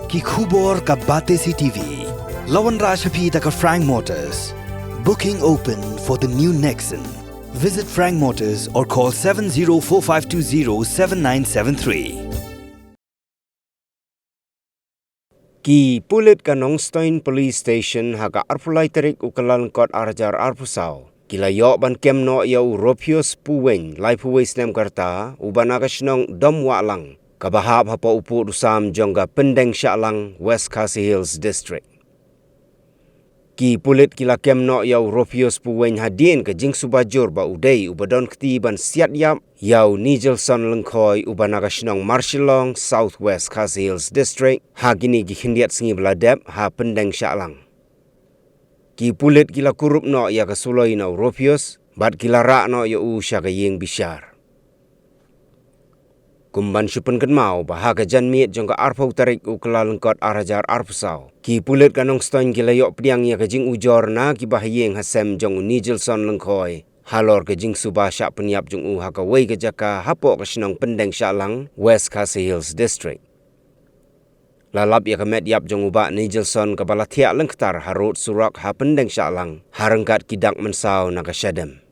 ki khubor ka bate si TV. Lawan Rashapi taka Frank Motors. Booking open for the new Nexon. Visit Frank Motors or call 7045207973. Ki Pulit ka Nongstoin Police Station haga arpulai terik ukalan kot arjar arpusau. Kila yok ban kemno yau ropios puwen lai puwes nem karta ubanaga shnong dom Wkhd. Kabahap hapa upu dusam jongga Pyndengshahlang Wkhd District. Ki Pulit kila kemno yau ropios puwen hadien ke jing Suba jor ba udai ubadon kti ban Siat yap yau Nijilson Lyngkhoi ubanaga shnong Marshalong South Wkhd District hagini gihindiat singi beladep ha Pyndengshahlang. Ki Pulit kila kurup no ya kasuloi na ropios bat kila rak no ya usha yeng bishar. Kumban syupen kenmau bahaga jan miet jongka arpau tarik ukla lengkot arajar arpusau. Ki Pulit kanong stoin kila yok pediang ya kejing ujor na ki bahayeng hasem jong Nijilson Lyngkhoi. Halor kejing Suba syak penyap jong haka wei kejaka hapok kesenong Pyndengshahlang Wkhd District. Lalap ya kemet yap jong ubak Nijilson kabala tiak lengktar harut surak ha Pyndengshahlang harengkat kidak mensau naga syadem.